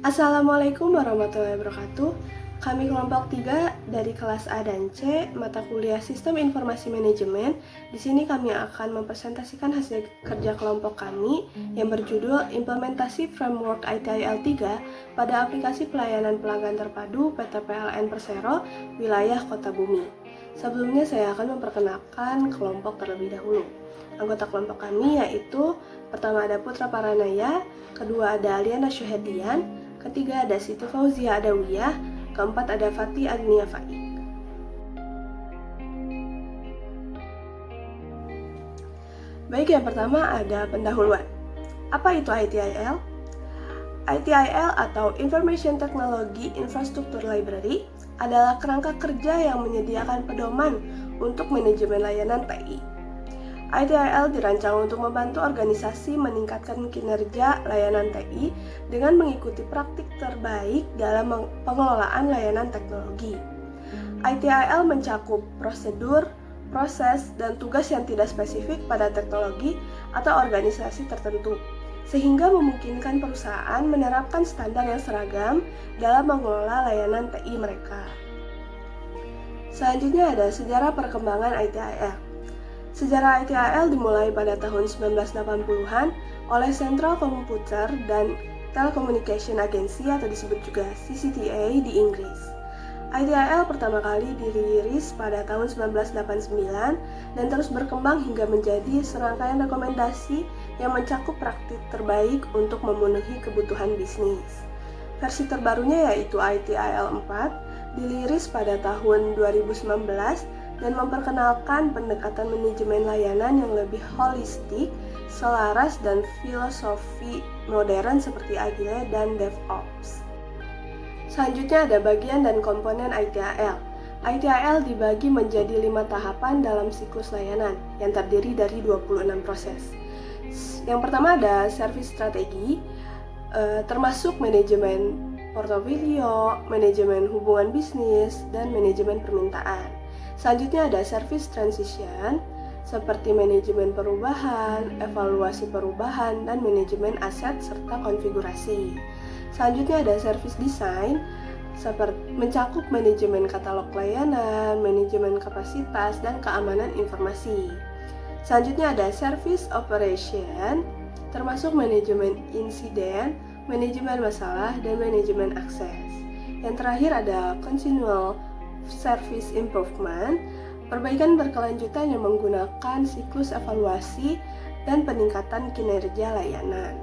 Assalamualaikum warahmatullahi wabarakatuh. Kami kelompok 3 dari kelas A dan C, mata kuliah Sistem Informasi Manajemen. Di sini kami akan mempresentasikan hasil kerja kelompok kami yang berjudul Implementasi Framework ITIL 3 pada aplikasi pelayanan pelanggan terpadu PT PLN Persero, wilayah Kota Bumi. Sebelumnya saya akan memperkenalkan kelompok terlebih dahulu. Anggota kelompok kami yaitu pertama ada Putra Paranaya, kedua ada Aliana Syuhedian, ketiga ada Siti Fauzia Adawiyah, keempat ada Fatih Agnia Faik. Baik, yang pertama ada pendahuluan. Apa itu ITIL? ITIL atau Information Technology Infrastructure Library adalah kerangka kerja yang menyediakan pedoman untuk manajemen layanan TI. ITIL dirancang untuk membantu organisasi meningkatkan kinerja layanan TI dengan mengikuti praktik terbaik dalam pengelolaan layanan teknologi. ITIL mencakup prosedur, proses, dan tugas yang tidak spesifik pada teknologi atau organisasi tertentu, sehingga memungkinkan perusahaan menerapkan standar yang seragam dalam mengelola layanan TI mereka. Selanjutnya ada sejarah perkembangan ITIL. Sejarah ITIL dimulai pada tahun 1980-an oleh Central Computer dan Telecommunication Agency atau disebut juga CCTA di Inggris. ITIL pertama kali dirilis pada tahun 1989 dan terus berkembang hingga menjadi serangkaian rekomendasi yang mencakup praktik terbaik untuk memenuhi kebutuhan bisnis. Versi terbarunya yaitu ITIL 4 dirilis pada tahun 2019 dan memperkenalkan pendekatan manajemen layanan yang lebih holistik, selaras, dan filosofi modern seperti Agile dan DevOps. Selanjutnya ada bagian dan komponen ITIL. ITIL dibagi menjadi 5 tahapan dalam siklus layanan yang terdiri dari 26 proses. Yang pertama ada service strategi, termasuk manajemen portofolio, manajemen hubungan bisnis, dan manajemen permintaan. Selanjutnya ada service transition, seperti manajemen perubahan, evaluasi perubahan, dan manajemen aset serta konfigurasi. Selanjutnya ada service design, seperti mencakup manajemen katalog layanan, manajemen kapasitas, dan keamanan informasi. Selanjutnya ada service operation, termasuk manajemen insiden, manajemen masalah, dan manajemen akses. Yang terakhir ada continual service improvement, perbaikan berkelanjutan yang menggunakan siklus evaluasi dan peningkatan kinerja layanan.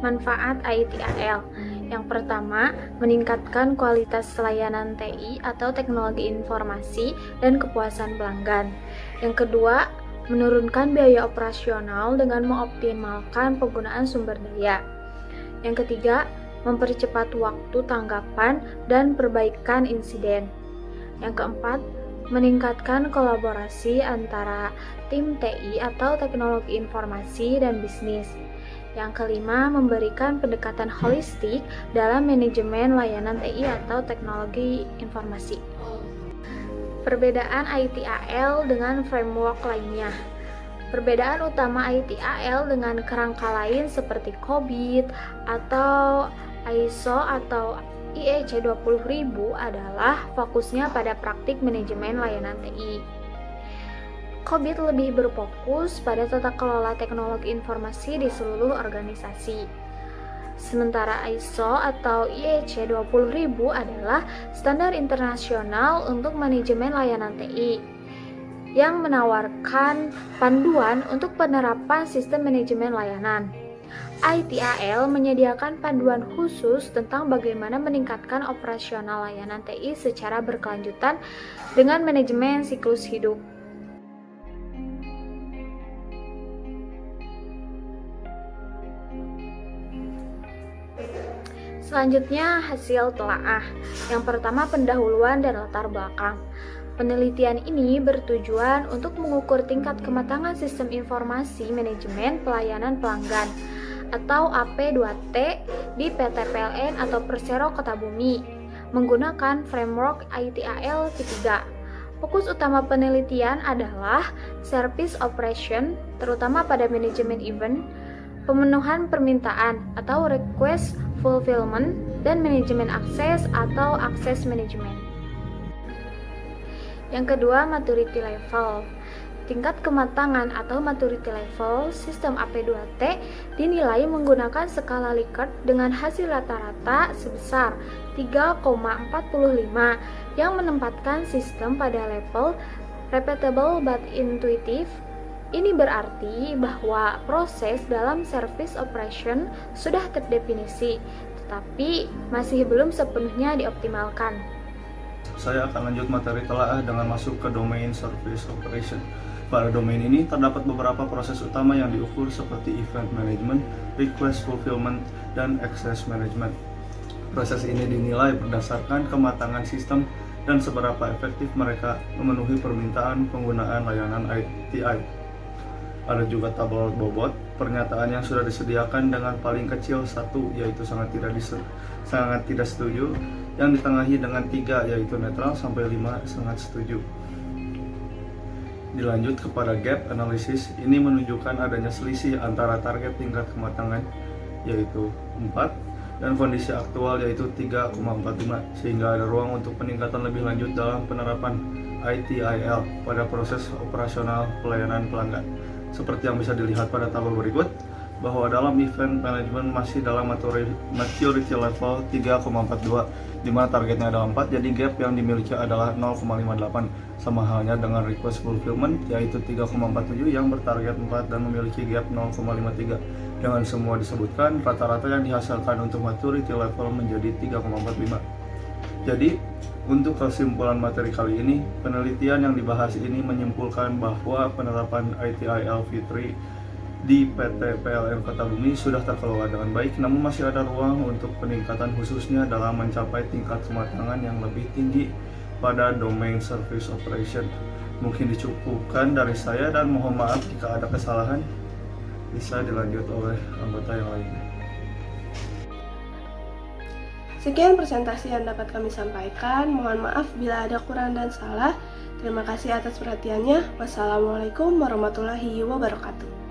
Manfaat ITIL. Yang pertama, meningkatkan kualitas layanan TI atau teknologi informasi dan kepuasan pelanggan. Yang kedua, menurunkan biaya operasional dengan mengoptimalkan penggunaan sumber daya. Yang ketiga, mempercepat waktu tanggapan dan perbaikan insiden. Yang keempat, meningkatkan kolaborasi antara tim TI atau teknologi informasi dan bisnis. Yang kelima, memberikan pendekatan holistik dalam manajemen layanan TI atau teknologi informasi. Perbedaan ITIL dengan framework lainnya. Perbedaan utama ITIL dengan kerangka lain seperti COBIT atau ISO atau IEC 20000 adalah fokusnya pada praktik manajemen layanan TI. COBIT lebih berfokus pada tata kelola teknologi informasi di seluruh organisasi. Sementara ISO atau IEC 20000 adalah standar internasional untuk manajemen layanan TI yang menawarkan panduan untuk penerapan sistem manajemen layanan. ITIL menyediakan panduan khusus tentang bagaimana meningkatkan operasional layanan TI secara berkelanjutan dengan manajemen siklus hidup. Selanjutnya, hasil telaah. Yang pertama, pendahuluan dan latar belakang. Penelitian ini bertujuan untuk mengukur tingkat kematangan sistem informasi manajemen pelayanan pelanggan atau AP2T di PT PLN atau Persero Kota Bumi menggunakan framework ITIL V3. Fokus utama penelitian adalah service operation, terutama pada manajemen event, pemenuhan permintaan atau request fulfillment, dan manajemen akses atau akses manajemen. Yang kedua, maturity level. Tingkat kematangan atau maturity level sistem AP2T dinilai menggunakan skala Likert dengan hasil rata-rata sebesar 3,45 yang menempatkan sistem pada level repeatable but intuitive. Ini berarti bahwa proses dalam service operation sudah terdefinisi, tetapi masih belum sepenuhnya dioptimalkan. Saya akan lanjut materi telaah dengan masuk ke domain service operation. Pada domain ini terdapat beberapa proses utama yang diukur seperti event management, request fulfillment, dan access management. Proses ini dinilai berdasarkan kematangan sistem dan seberapa efektif mereka memenuhi permintaan penggunaan layanan ITI. Ada juga tabel bobot pernyataan yang sudah disediakan dengan paling kecil 1 yaitu sangat tidak setuju, yang ditengahi dengan 3 yaitu netral sampai 5 sangat setuju. Dilanjut kepada gap analysis, ini menunjukkan adanya selisih antara target tingkat kematangan yaitu 4 dan kondisi aktual yaitu 3,45, sehingga ada ruang untuk peningkatan lebih lanjut dalam penerapan ITIL pada proses operasional pelayanan pelanggan. Seperti yang bisa dilihat pada tabel berikut, bahwa dalam event management masih dalam maturity level 3,42, di mana targetnya adalah 4, jadi gap yang dimiliki adalah 0,58, sama halnya dengan request fulfillment yaitu 3,47 yang bertarget 4 dan memiliki gap 0,53. Dengan semua disebutkan, rata-rata yang dihasilkan untuk maturity level menjadi 3,45. Jadi, untuk kesimpulan materi kali ini, penelitian yang dibahas ini menyimpulkan bahwa penerapan ITIL V3 di PT PLN Kota Bumi sudah terkelola dengan baik, namun masih ada ruang untuk peningkatan khususnya dalam mencapai tingkat kematangan yang lebih tinggi pada domain service operation. Mungkin dicukupkan dari saya dan mohon maaf jika ada kesalahan, bisa dilanjut oleh anggota yang lainnya. Sekian presentasi yang dapat kami sampaikan. Mohon maaf bila ada kurang dan salah. Terima kasih atas perhatiannya. Wassalamualaikum warahmatullahi wabarakatuh.